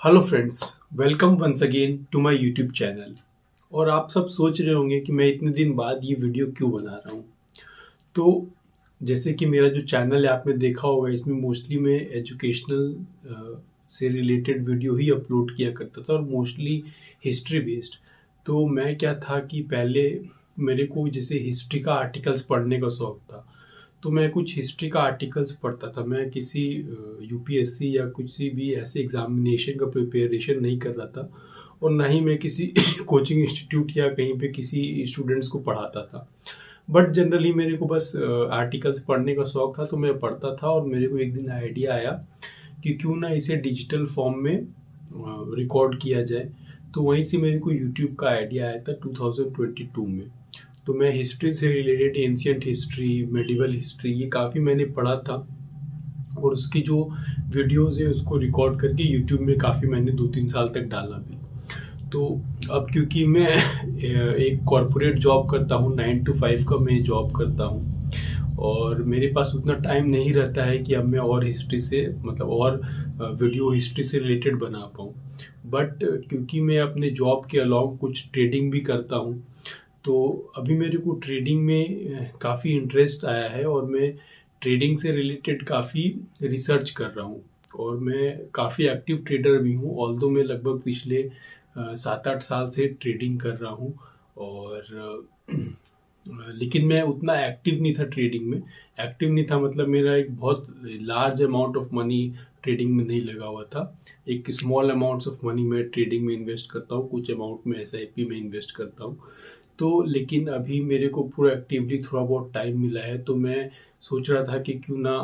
Hello friends, welcome once again to my YouTube channel. और आप सब सोच रहे होंगे कि मैं इतने दिन बाद ये वीडियो क्यों बना रहा हूँ। तो जैसे कि मेरा जो चैनल है आपने देखा होगा, इसमें मोस्टली मैं एजुकेशनल से रिलेटेड वीडियो ही अपलोड किया करता था और मोस्टली हिस्ट्री बेस्ड। तो मैं क्या था कि पहले मेरे को जैसे हिस्ट्री का आर्टिकल्स पढ़ने का शौक था। तो मैं कुछ हिस्ट्री का आर्टिकल्स पढ़ता था। मैं किसी यूपीएससी या किसी भी ऐसे एग्जामिनेशन का प्रिपरेशन नहीं कर रहा था और ना ही मैं किसी कोचिंग इंस्टीट्यूट या कहीं पे किसी स्टूडेंट्स को पढ़ाता था। बट जनरली मेरे को बस आर्टिकल्स पढ़ने का शौक था, तो मैं पढ़ता था और मेरे को एक दिन आइडिया आया कि क्यों ना इसे डिजिटल फॉर्म में रिकॉर्ड किया जाए। तो वहीं से मेरे को यूट्यूब का आइडिया आया था 2022 में। तो मैं हिस्ट्री से related ancient history, medieval history, ये काफ़ी मैंने पढ़ा था और उसकी जो वीडियोज़ है उसको रिकॉर्ड करके यूट्यूब में काफ़ी मैंने 2-3 साल तक डाला भी। तो अब क्योंकि मैं एक कॉरपोरेट जॉब करता हूँ, 9 to 5 का मैं जॉब करता हूँ और मेरे पास उतना टाइम नहीं रहता है कि अब मैं और हिस्ट्री से मतलब और वीडियो हिस्ट्री से रिलेटेड बना पाऊँ। बट क्योंकि मैं अपने जॉब के अलावा कुछ ट्रेडिंग भी करता हूँ, तो अभी मेरे को ट्रेडिंग में काफ़ी इंटरेस्ट आया है और मैं ट्रेडिंग से रिलेटेड काफ़ी रिसर्च कर रहा हूँ और मैं काफ़ी एक्टिव ट्रेडर भी हूँ। ऑल्दो मैं लगभग पिछले 7-8 साल से ट्रेडिंग कर रहा हूँ और लेकिन मैं उतना एक्टिव नहीं था ट्रेडिंग में। एक्टिव नहीं था मतलब मेरा एक बहुत large amount of money trading में नहीं लगा हुआ था। एक स्मॉल अमाउंट्स ऑफ मनी मैं ट्रेडिंग में इन्वेस्ट करता हूँ, कुछ अमाउंट में एसआईपी में इन्वेस्ट करता हूँ। तो लेकिन अभी मेरे को पूरा एक्टिवली थोड़ा बहुत टाइम मिला है, तो मैं सोच रहा था कि क्यों ना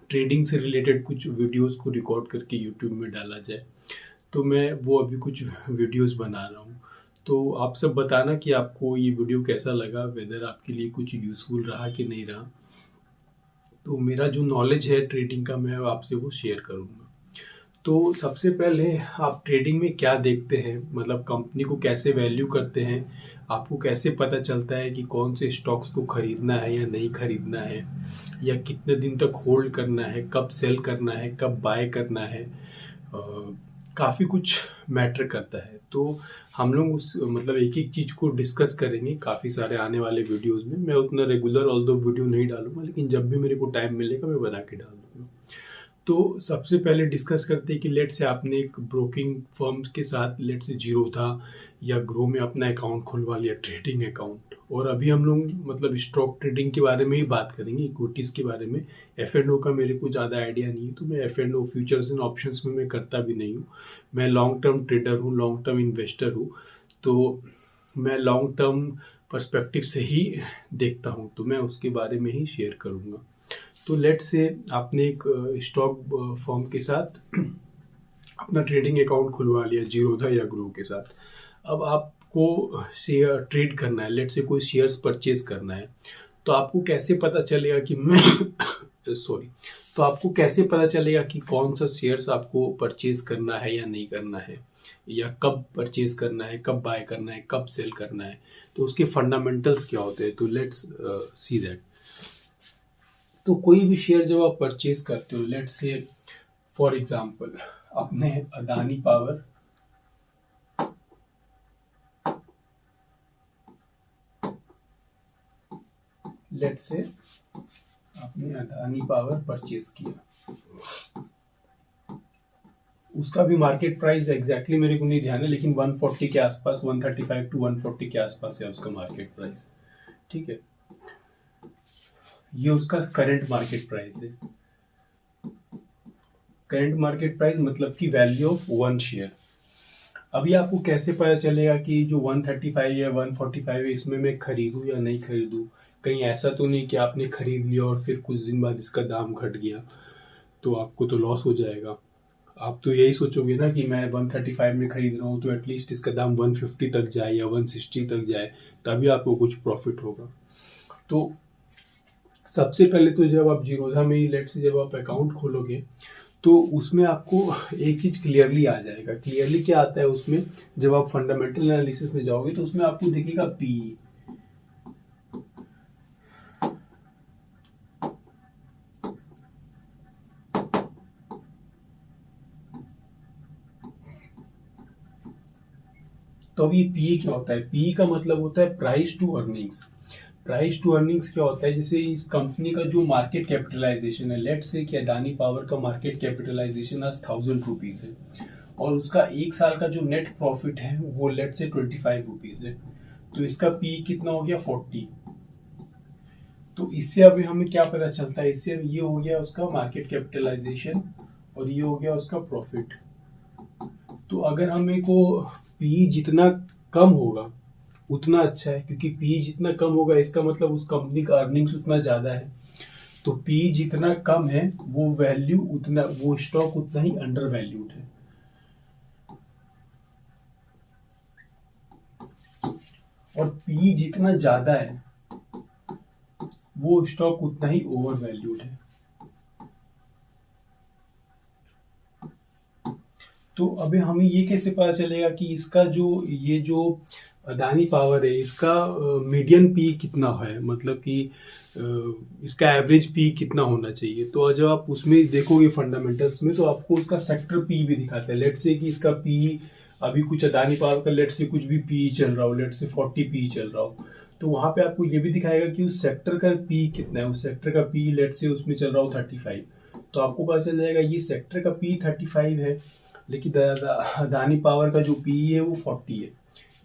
ट्रेडिंग से रिलेटेड कुछ वीडियोस को रिकॉर्ड करके यूट्यूब में डाला जाए। तो मैं वो अभी कुछ वीडियोस बना रहा हूँ। तो आप सब बताना कि आपको ये वीडियो कैसा लगा, वेदर आपके लिए कुछ यूज़फुल रहा कि नहीं रहा। तो मेरा जो नॉलेज है ट्रेडिंग का मैं आपसे वो शेयर करूँगा। तो सबसे पहले आप ट्रेडिंग में क्या देखते हैं, मतलब कंपनी को कैसे वैल्यू करते हैं, आपको कैसे पता चलता है कि कौन से स्टॉक्स को खरीदना है या नहीं खरीदना है, या कितने दिन तक होल्ड करना है, कब सेल करना है, कब बाय करना है। काफ़ी कुछ मैटर करता है। तो हम लोग उस मतलब एक एक चीज़ को डिस्कस करेंगे काफ़ी सारे आने वाले वीडियोस में। मैं उतना रेगुलर ऑल्दो वीडियो नहीं डालूंगा, लेकिन जब भी मेरे को टाइम मिलेगा मैं बना के डाल दूंगा। तो सबसे पहले डिस्कस करते हैं कि लेट से आपने एक ब्रोकिंग फर्म के साथ लेट से जीरोधा या ग्रो में अपना अकाउंट खुलवा लिया, ट्रेडिंग अकाउंट। और अभी हम लोग मतलब स्टॉक ट्रेडिंग के बारे में ही बात करेंगे, इक्विटीज़ के बारे में। एफ एंड ओ का मेरे को ज़्यादा आइडिया नहीं है, तो मैं F and O futures and options में मैं करता भी नहीं हूँ। मैं लॉन्ग टर्म ट्रेडर हूँ, लॉन्ग टर्म इन्वेस्टर हूँ। तो मैं लॉन्ग टर्म पर्सपेक्टिव से ही देखता हूँ, तो मैं उसके बारे में ही शेयर करूँगा। तो लेट से आपने एक स्टॉक फर्म के साथ अपना ट्रेडिंग अकाउंट खुलवा लिया, जीरोधा या ग्रो के साथ। अब आपको शेयर ट्रेड करना है, लेट से कोई शेयर्स परचेज करना है। तो आपको कैसे पता चलेगा कि मैं सॉरी तो आपको कैसे पता चलेगा कि कौन सा शेयर्स आपको परचेज करना है या नहीं करना है, या कब परचेज करना है, कब बाय करना है, कब सेल करना है। तो उसके फंडामेंटल्स क्या होते हैं, तो लेट्स सी दैट। तो कोई भी शेयर जब आप परचेज करते हो, लेट्स से फॉर एग्जांपल आपने अदानी पावर लेट्स से आपने अदानी पावर परचेज किया, उसका भी मार्केट प्राइस एग्जैक्टली मेरे को नहीं ध्यान है, लेकिन 140 के आसपास, 135 to 140 के आसपास है उसका मार्केट प्राइस। ठीक है, ये उसका करंट मार्केट प्राइस है। करंट मार्केट प्राइस मतलब कि वैल्यू ऑफ वन शेयर। अभी आपको कैसे पता चलेगा कि जो 135 या 145 है इसमें मैं खरीदूं या नहीं खरीदूं। कहीं ऐसा तो नहीं कि आपने खरीद लिया और फिर कुछ दिन बाद इसका दाम घट गया, तो आपको तो लॉस हो जाएगा। आप तो यही सोचोगे ना कि मैं 135 में खरीद रहा हूँ तो एटलीस्ट इसका दाम 150 तक जाए या 160 तक जाए, तभी आपको कुछ प्रॉफिट होगा। तो सबसे पहले तो जब आप जीरोधा में ही लेट से जब आप अकाउंट खोलोगे, तो उसमें आपको एक चीज क्लियरली आ जाएगा। क्लियरली क्या आता है उसमें, जब आप फंडामेंटल एनालिसिस में जाओगे तो उसमें आपको दिखेगा पी। तो अब ये पीई क्या होता है? पीई का मतलब होता है price to earnings. Price to earnings क्या होता है? जैसे इस कंपनी का जो मार्केट कैपिटलाइजेशन है, लेट्स से कि अदानी पावर का मार्केट कैपिटलाइजेशन आज 1000 रुपीज़ है और उसका एक साल का जो नेट प्रॉफिट है वो लेट से 25 रुपीज़ है, तो इसका पी कितना हो गया? 40। तो इससे अभी हमें क्या पता चलता है? इससे ये हो गया उसका मार्केट कैपिटलाइजेशन और ये हो गया उसका प्रॉफिट। तो अगर हमें को पी जितना कम होगा उतना अच्छा है, क्योंकि पी जितना कम होगा इसका मतलब उस कंपनी का अर्निंग्स उतना ज़्यादा है। तो पी जितना कम है वो वैल्यू उतना, वो स्टॉक उतना ही अंडर वैल्यूड है। और पी जितना ज़्यादा है वो स्टॉक उतना ही ओवर वैल्यूड है। तो अभी हमें ये कैसे पता चलेगा कि इसका जो ये जो अदानी पावर है इसका मीडियन पी कितना है, मतलब कि इसका एवरेज पी कितना होना चाहिए? तो जब आप उसमें देखोगे फंडामेंटल्स में तो आपको उसका सेक्टर पी भी दिखाता है। लेट से कि इसका पी अभी कुछ अदानी पावर का लेट से कुछ भी पी चल रहा हो, लेट से 40 पी चल रहा हो, तो वहां पे आपको ये भी दिखाएगा कि उस सेक्टर का पी कितना है। उस सेक्टर का पी लेट से उसमें चल रहा हो 35, तो आपको पता चल जाएगा ये सेक्टर का पी 35 है, लेकिन अदानी पावर का जो पी है वो 40 है।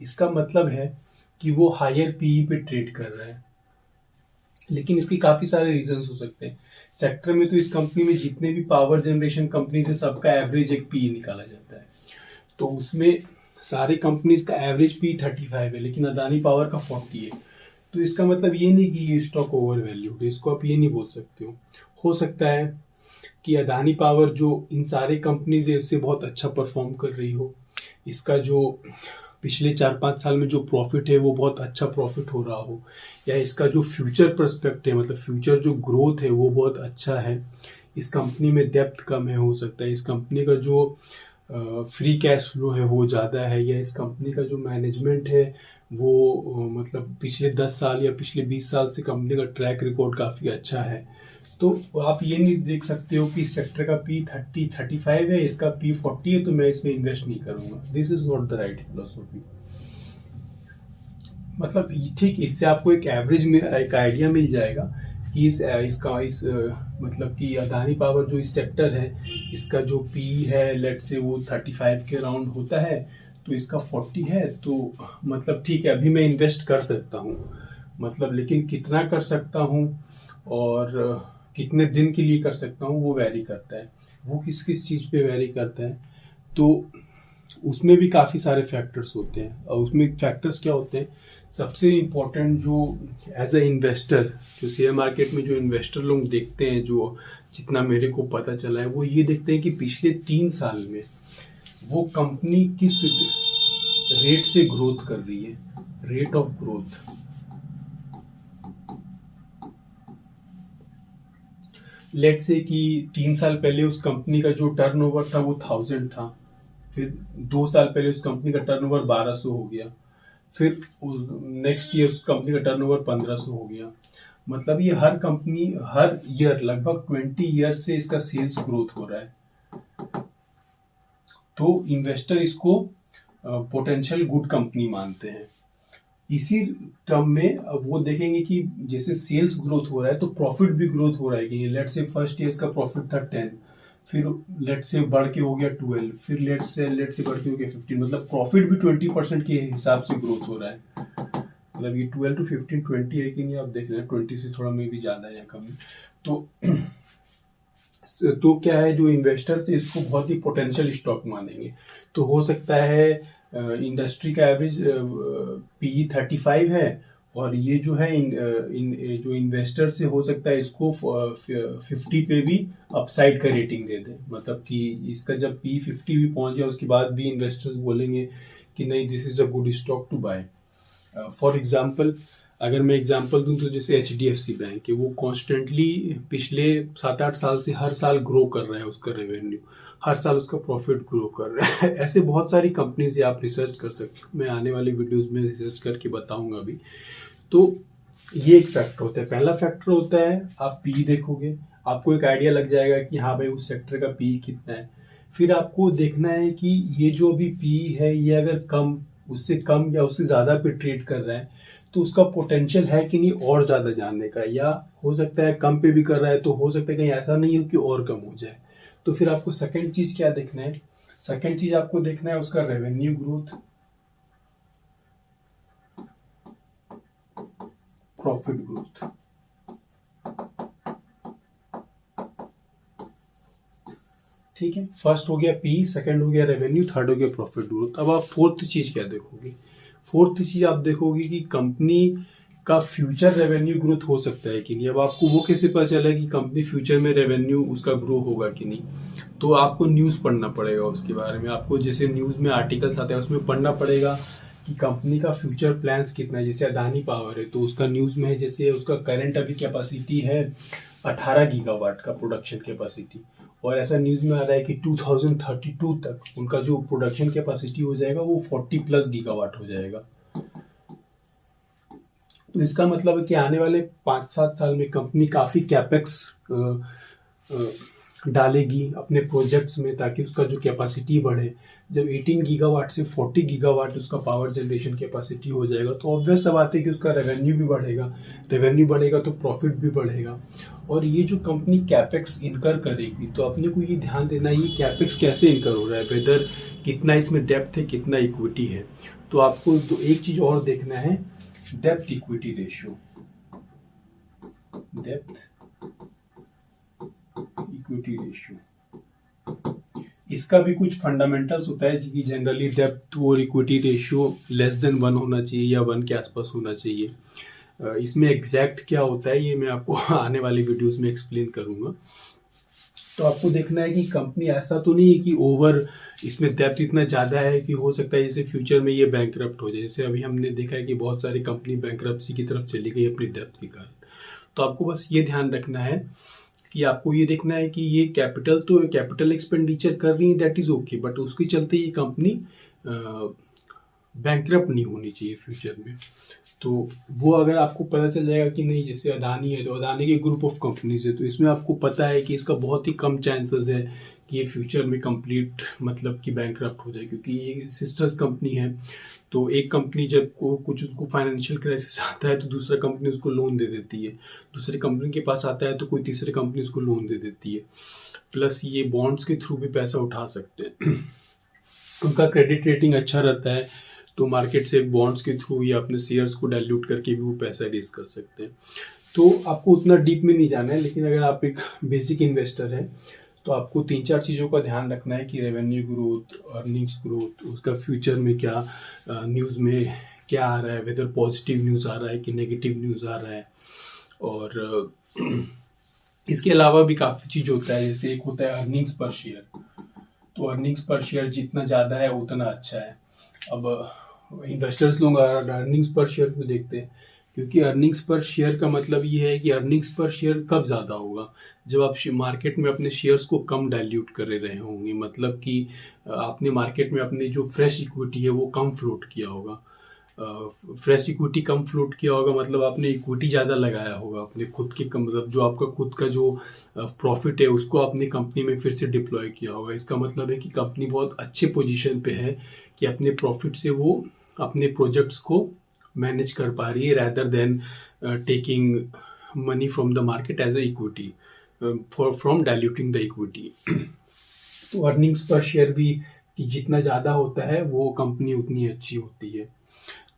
इसका मतलब है कि वो हायर पीई पे ट्रेड कर रहा है। लेकिन इसके काफी सारे रीजंस हो सकते हैं। सेक्टर में तो इस कंपनी में जितने भी पावर जनरेशन कंपनीज है सबका एवरेज एक पी निकाला जाता है, तो उसमें सारे कंपनीज का एवरेज पी 35 है, लेकिन अदानी पावर का 40 है। तो इसका मतलब ये नहीं कि ये स्टॉक ओवर वैल्यूड है, इसको आप ये नहीं बोल सकते हो सकता है कि अदानी पावर जो इन सारे कंपनीज है इससे बहुत अच्छा परफॉर्म कर रही हो, इसका जो पिछले 4-5 साल में जो प्रॉफिट है वो बहुत अच्छा प्रॉफिट हो रहा हो, या इसका जो फ्यूचर पर्सपेक्ट है, मतलब फ्यूचर जो ग्रोथ है वो बहुत अच्छा है। इस कंपनी में डेप्थ कम है, हो सकता है इस कंपनी का जो फ्री कैश फ्लो है वो ज़्यादा है, या इस कंपनी का जो मैनेजमेंट है वो मतलब पिछले 10 साल या पिछले 20 साल से कंपनी का ट्रैक रिकॉर्ड काफ़ी अच्छा है। तो आप ये नहीं देख सकते हो कि इस सेक्टर का पी 35 है, इसका पी 40 है, तो मैं इसमें इन्वेस्ट नहीं करूंगा। This is not the right philosophy. मतलब ठीक, इससे आपको एक एवरेज में एक आइडिया मिल जाएगा कि मतलब कि अदानी पावर जो इस सेक्टर है इसका जो पी है लेट से वो 35 के अराउंड होता है, तो इसका 40 है, तो मतलब ठीक है अभी मैं इन्वेस्ट कर सकता हूँ। मतलब लेकिन कितना कर सकता हूँ और कितने दिन के लिए कर सकता हूँ वो वैरी करता है। वो किस किस चीज़ पे वैरी करता है, तो उसमें भी काफ़ी सारे फैक्टर्स होते हैं। और उसमें फैक्टर्स क्या होते हैं? सबसे इम्पोर्टेंट जो एज अ इन्वेस्टर, जो शेयर मार्केट में जो इन्वेस्टर लोग देखते हैं, जो जितना मेरे को पता चला है वो ये देखते हैं कि पिछले 3 साल में वो कंपनी किस रेट से ग्रोथ कर रही है, रेट ऑफ ग्रोथ। लेट से कि 3 साल पहले उस कंपनी का जो टर्नओवर था वो 1000 था, फिर 2 साल पहले उस कंपनी का टर्नओवर 1200 हो गया, फिर नेक्स्ट ईयर उस कंपनी का टर्नओवर 1500 हो गया। मतलब ये हर कंपनी हर ईयर लगभग 20 ईयर से इसका सेल्स ग्रोथ हो रहा है। तो इन्वेस्टर इसको पोटेंशियल गुड कंपनी मानते हैं। इसी टर्म में अब वो देखेंगे कि जैसे सेल्स ग्रोथ हो रहा है तो प्रॉफिट भी ग्रोथ हो रहा है कि लेट से फर्स्ट ईयर का प्रॉफिट था 10, फिर लेट से बढ़ के हो गया 12, फिर लेट से बढ़ के हो गया 15, मतलब प्रॉफिट भी 20% के हिसाब से ग्रोथ हो रहा है। मतलब ये 12 to 15 20 है कि नहीं आप देख रहे हैं, 20 से थोड़ा मे भी ज़्यादा है या कम है। तो क्या है, जो इन्वेस्टर थे इसको बहुत ही पोटेंशियल स्टॉक मानेंगे। तो हो सकता है इंडस्ट्री का एवरेज पी 35 है और ये जो है जो इन्वेस्टर से हो सकता है इसको 50 पे भी अपसाइड का रेटिंग दे दे। मतलब कि इसका जब पी 50 भी पहुंच गया उसके बाद भी इन्वेस्टर्स बोलेंगे कि नहीं this is a good stock to buy. For example अगर मैं एग्जांपल दूं तो जैसे HDFC बैंक है, वो कॉन्स्टेंटली पिछले 7-8 साल से हर साल ग्रो कर रहा है, उसका रेवेन्यू हर साल उसका प्रॉफिट ग्रो कर रहा है। ऐसे बहुत सारी कंपनीज आप रिसर्च कर सकते हो, मैं आने वाली वीडियोस में रिसर्च करके बताऊंगा अभी। तो ये एक फैक्टर होता है। पहला फैक्टर होता है आप पी देखोगे, आपको एक आइडिया लग जाएगा कि हाँ भाई उस सेक्टर का पी कितना है। फिर आपको देखना है कि ये जो अभी पी है ये अगर कम उससे कम या उससे ज़्यादा पे ट्रेड कर रहा है, तो उसका पोटेंशियल है कि नहीं और ज़्यादा जानने का, या हो सकता है कम पे भी कर रहा है तो हो सकता है कहीं ऐसा नहीं हो कि और कम हो जाए। तो फिर आपको सेकंड चीज़ क्या देखना है, सेकंड चीज़ आपको देखना है उसका रेवेन्यू ग्रोथ, प्रॉफिट ग्रोथ। ठीक है, फर्स्ट हो गया पी, सेकंड हो गया रेवेन्यू, थर्ड हो गया प्रॉफिट ग्रोथ। अब आप फोर्थ चीज क्या देखोगे, फोर्थ चीज आप देखोगे कि कंपनी का फ्यूचर रेवेन्यू ग्रोथ हो सकता है कि नहीं। अब आपको वो कैसे पता चला कि कंपनी फ्यूचर में रेवेन्यू उसका ग्रो होगा कि नहीं, तो आपको न्यूज़ पढ़ना पड़ेगा उसके बारे में। आपको जैसे न्यूज़ में आर्टिकल्स आते हैं उसमें पढ़ना पड़ेगा कि कंपनी का फ्यूचर प्लान्स कितना है। जैसे अदानी पावर है तो उसका न्यूज़ में है, जैसे उसका करंट अभी कैपेसिटी है 18 गीगावाट का प्रोडक्शन कैपेसिटी, और ऐसा न्यूज़ में आ रहा है कि 2032 तक उनका जो प्रोडक्शन कैपेसिटी हो जाएगा वो 40+ गीगावाट हो जाएगा। तो इसका मतलब है कि आने वाले 5-7 साल में कंपनी काफ़ी कैपेक्स डालेगी अपने प्रोजेक्ट्स में, ताकि उसका जो कैपेसिटी बढ़े। जब 18 गीगावाट से 40 गीगावाट उसका पावर जनरेशन कैपेसिटी हो जाएगा तो ऑब्वियस सा बात है कि उसका रेवेन्यू भी बढ़ेगा, रेवेन्यू बढ़ेगा तो प्रॉफिट भी बढ़ेगा। और ये जो कंपनी कैपेक्स इनकर करेगी तो अपने को ये ध्यान देना है ये कैपेक्स कैसे इनकर हो रहा है, वेदर कितना इसमें डेप्थ है, कितना इक्विटी है। तो आपको तो एक चीज़ और देखना है, depth equity ratio, depth equity ratio. इसका भी कुछ फंडामेंटल्स होता है कि जनरली डेप्थ और इक्विटी रेशियो लेस देन 1 होना चाहिए या 1 के आसपास होना चाहिए। इसमें एग्जैक्ट क्या होता है ये मैं आपको आने वाले वीडियोस में एक्सप्लेन करूंगा। तो आपको देखना है कि कंपनी ऐसा तो नहीं है कि ओवर इसमें डेप्थ इतना ज़्यादा है कि हो सकता है जैसे फ्यूचर में ये बैंकरप्ट हो जाए। जैसे अभी हमने देखा है कि बहुत सारी कंपनी बैंकरप्सी की तरफ चली गई अपनी डेप्थ के कारण। तो आपको बस ये ध्यान रखना है कि आपको ये देखना है कि ये कैपिटल एक्सपेंडिचर कर रही है, दैट इज़ ओके, बट उसके चलते ये कंपनी बैंकरप्ट नहीं होनी चाहिए फ्यूचर में। तो वो अगर आपको पता चल जाएगा कि नहीं, जैसे अदानी है तो अदानी के ग्रुप ऑफ कंपनीज है, तो इसमें आपको पता है कि इसका बहुत ही कम चांसेस है कि ये फ्यूचर में कंप्लीट मतलब कि बैंकरप्ट हो जाए, क्योंकि ये सिस्टर्स कंपनी है। तो एक कंपनी जब कुछ उसको फाइनेंशियल क्राइसिस आता है तो दूसरा कंपनी उसको लोन दे देती है, दूसरी कंपनी के पास आता है तो कोई तीसरी कंपनी उसको लोन दे देती है, प्लस ये बॉन्ड्स के थ्रू भी पैसा उठा सकते हैं। उनका क्रेडिट रेटिंग अच्छा रहता है तो मार्केट से बॉन्ड्स के थ्रू या अपने शेयर्स को डाइल्यूट करके भी वो पैसा रेज कर सकते हैं। तो आपको उतना डीप में नहीं जाना है, लेकिन अगर आप एक बेसिक इन्वेस्टर हैं तो आपको 3-4 चीज़ों का ध्यान रखना है कि रेवेन्यू ग्रोथ, अर्निंग्स ग्रोथ, उसका फ्यूचर में क्या न्यूज़ में क्या आ रहा है, वेदर पॉजिटिव न्यूज़ आ रहा है कि नेगेटिव न्यूज़ आ रहा है। और इसके अलावा भी काफ़ी चीज़ होता है, जैसे एक होता है अर्निंग्स पर शेयर। तो अर्निंग्स पर शेयर जितना ज़्यादा है उतना अच्छा है। अब इन्वेस्टर्स लोग अर्निंग्स पर शेयर क्यों देखते हैं, क्योंकि अर्निंग्स पर शेयर का मतलब ये है कि अर्निंग्स पर शेयर कब ज़्यादा होगा, जब आप मार्केट में अपने शेयर्स को कम डाइल्यूट कर रहे होंगे। मतलब कि आपने मार्केट में अपने जो फ्रेश इक्विटी है वो कम फ्लोट किया होगा। फ्रेश इक्विटी कम फ्लोट किया होगा मतलब आपने इक्विटी ज़्यादा लगाया होगा अपने खुद के, मतलब जो आपका खुद का जो प्रॉफिट है उसको आपने कंपनी में फिर से डिप्लॉय किया होगा। इसका मतलब है कि कंपनी बहुत अच्छे पोजीशन पे है कि अपने प्रॉफिट से वो अपने प्रोजेक्ट्स को मैनेज कर पा रही है, rather than taking money from the market as a equity from diluting the equity. तो अर्निंग्स पर शेयर भी कि जितना ज़्यादा होता है वो कंपनी उतनी अच्छी होती है।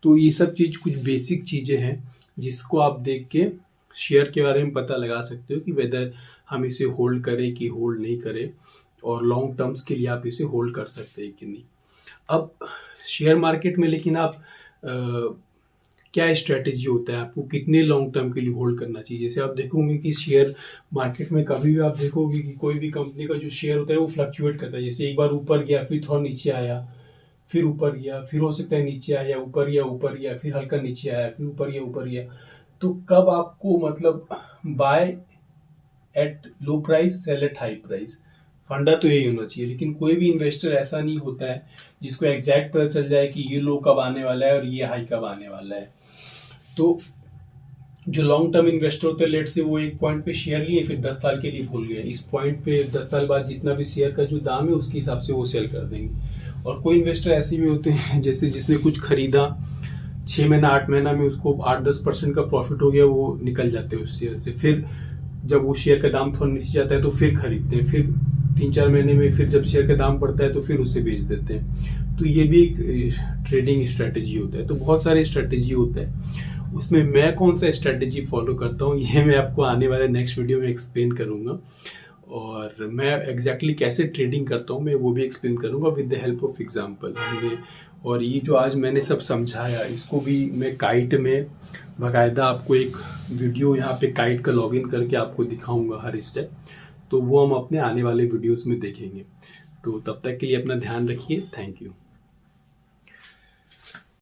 तो ये सब चीज़ कुछ बेसिक चीज़ें हैं जिसको आप देख के शेयर के बारे में पता लगा सकते हो कि वेदर हम इसे होल्ड करें कि होल्ड नहीं करें, और लॉन्ग टर्म्स के लिए आप इसे होल्ड कर सकते हैं कि नहीं। अब शेयर मार्केट में लेकिन आप क्या स्ट्रेटेजी होता है, आपको कितने लॉन्ग टर्म के लिए होल्ड करना चाहिए। जैसे आप देखोगे कि शेयर मार्केट में कभी भी आप देखोगे कि कोई भी कंपनी का जो शेयर होता है वो फ्लक्चुएट करता है। जैसे एक बार ऊपर गया, फिर थोड़ा नीचे आया, फिर ऊपर गया, फिर हो सकता है नीचे आया, ऊपर गया, फिर हल्का नीचे आया, फिर ऊपर गया। तो कब आपको मतलब buy at low price, sell at high price, फंडा तो यही होना चाहिए। लेकिन कोई भी इन्वेस्टर ऐसा नहीं होता है जिसको एग्जैक्ट पता चल जाए कि ये लो कब आने वाला है और ये हाई कब आने वाला है। तो जो लॉन्ग टर्म इन्वेस्टर होते हैं, लेट से वो एक पॉइंट पे शेयर लिए, फिर 10 साल के लिए भूल गए, इस पॉइंट पे 10 साल बाद जितना भी शेयर का जो दाम है उसके हिसाब से वो सेल कर देंगे। और कोई इन्वेस्टर ऐसे भी होते हैं जैसे जिसने कुछ खरीदा 6 महीना 8 महीना में उसको 8-10% का प्रॉफिट हो गया, वो निकल जाते हैं उस शेयर से। फिर जब वो शेयर का दाम थोड़ा नीचे जाता है तो फिर खरीदते हैं, फिर 3-4 महीने में फिर जब शेयर का दाम बढ़ता है तो फिर उसे बेच देते हैं। तो ये भी एक ट्रेडिंग स्ट्रेटेजी होता है। तो बहुत सारे स्ट्रेटेजी होता है, उसमें मैं कौन सा स्ट्रेटेजी फॉलो करता हूँ ये मैं आपको आने वाले नेक्स्ट वीडियो में एक्सप्लेन करूँगा। और मैं एग्जैक्टली कैसे ट्रेडिंग करता हूँ मैं वो भी एक्सप्लेन करूँगा with the help of example हमने। और ये जो आज मैंने सब समझाया इसको भी मैं काइट में बाकायदा आपको एक वीडियो यहाँ पे काइट का लॉगिन करके आपको दिखाऊंगा हर स्टेप। तो वो हम अपने आने वाले वीडियोस में देखेंगे। तो तब तक के लिए अपना ध्यान रखिए। Thank you.